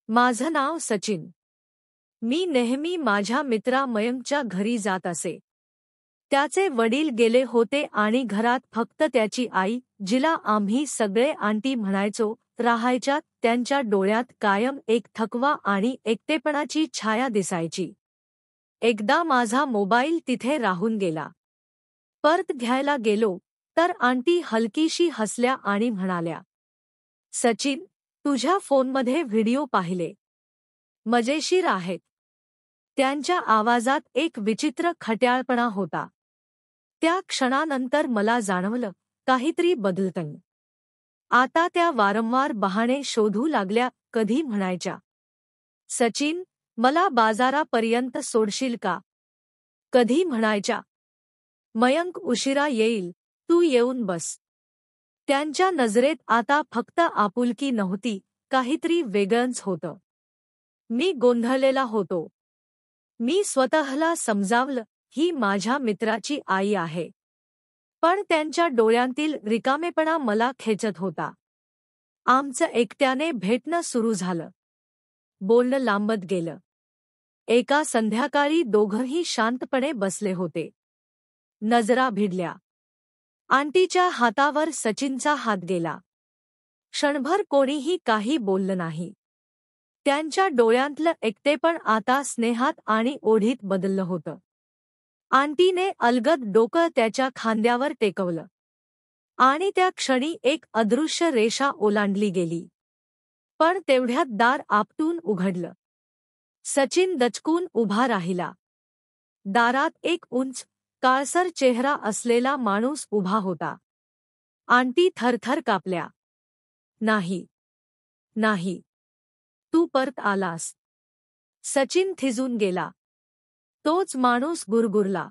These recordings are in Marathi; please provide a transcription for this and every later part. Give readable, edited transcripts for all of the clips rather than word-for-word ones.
माझं नाव सचिन. मी नेहमी माझ्या मित्रा मयंकच्या घरी जात असे. त्याचे वडील गेले होते आणि घरात फक्त त्याची आई, जिला आम्ही सगळे आंटी म्हणायचो, राहायच्या. त्यांच्या डोळ्यात कायम एक थकवा आणि एकटेपणाची छाया दिसायची. एकदा माझा मोबाईल तिथे राहून गेला. परत घ्यायला गेलो तर आंटी हलकीशी हसल्या आणि म्हणाल्या, "सचिन, तुझ्या फोनमध्ये व्हिडिओ पाहिले. मजेशीर आहेत." त्यांच्या आवाजात एक विचित्र खट्याळपणा होता. त्या क्षणानंतर मला जाणवलं, काहीतरी बदलतंय. आता त्या वारंवार बहाणे शोधू लागल्या. कधी म्हणायच्या, "सचिन, मला बाजारापर्यंत सोडशील का?" कधी म्हणायच्या, "मयंक उशिरा येईल, तू येऊन बस." त्यांच्या नजरेत आता फक्त आपुलकी नव्हती, काहीतरी वेगळंच होतं. मी गोंधळलेला होतो. मी स्वतःला समजावलं, ही माझ्या मित्राची आई आहे. पण त्यांच्या डोळ्यांतील रिकामेपणा मला खेचत होता. आमचं एकट्याने भेटणं सुरू झालं. बोलणं लांबत गेलं. एका संध्याकाळी दोघंही शांतपणे बसले होते. नजरा भिडल्या. आंटीच्या हातावर सचिनचा हात गेला. क्षणभर कोणीही काही बोललं नाही. त्यांच्या डोळ्यांतलं एकटेपण आता स्नेहात आणि ओढीत बदललं होतं. आंटीने अलगद डोकं त्याच्या खांद्यावर टेकवलं. आणि त्या क्षणी एक अदृश्य रेषा ओलांडली गेली. पण तेवढ्यात दार आपटून उघडलं. सचिन दचकून उभा राहिला. दारात एक उंच, काळसर चेहरा असलेला माणूस उभा होता. आंटी थरथर कापल्या. "नाही, नाही. तू परत आलास." सचिन थिजून गेला. तोच माणूस गुरगुरला,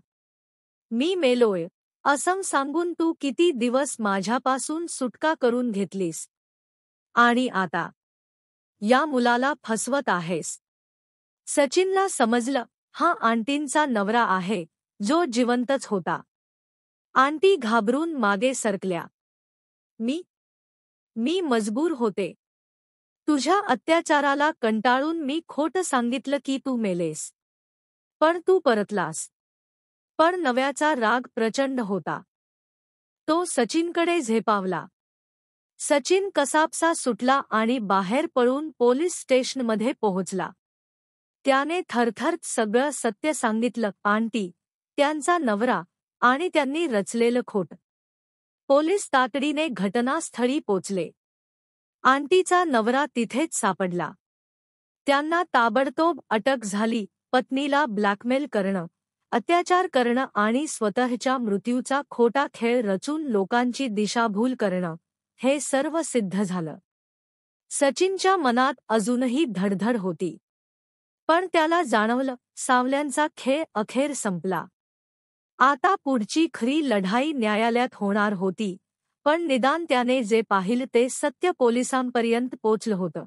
"मी मेलोय असं सांगून तू किती दिवस माझ्यापासून सुटका करून घेतलीस. आणि आता या मुलाला फसवत आहेस." सचिनला समजलं, हा आंटींचा नवरा आहे, जो जिवंतच होता. आंटी घाबरून मागे सरकल्या. मी मजबूर होते. तुझ्या अत्याचाराला कंटाळून मी खोटं सांगितलं की तू मेलेस. पण तू परतलास." पण नव्याचा राग प्रचंड होता. तो सचिनकडे झेपावला. सचिन कसाबसा सुटला आणि बाहेर पळून पोलीस स्टेशनमध्ये पोहोचला. त्याने थरथर सगळं सत्य सांगितलं, आंटी, त्यांचा नवरा आणि त्यांनी रचलेलं खोट. पोलीस तातडीने घटनास्थळी पोचले. आंटीचा नवरा तिथेच सापडला. त्यांना ताबडतोब अटक झाली. पत्नीला ब्लॅकमेल करणं, अत्याचार करणं आणि स्वतःच्या मृत्यूचा खोटा खेळ रचून लोकांची दिशाभूल करणं, हे सर्व सिद्ध झालं. सचिनच्या मनात अजूनही धडधड होती. पण त्याला जाणवलं, सावल्यांचा खेळ अखेर संपला. आता पुढची खरी लढाई न्यायालयात होणार होती. पण निदान त्याने जे पाहिलं ते सत्य पोलिसांपर्यंत पोचलं होतं.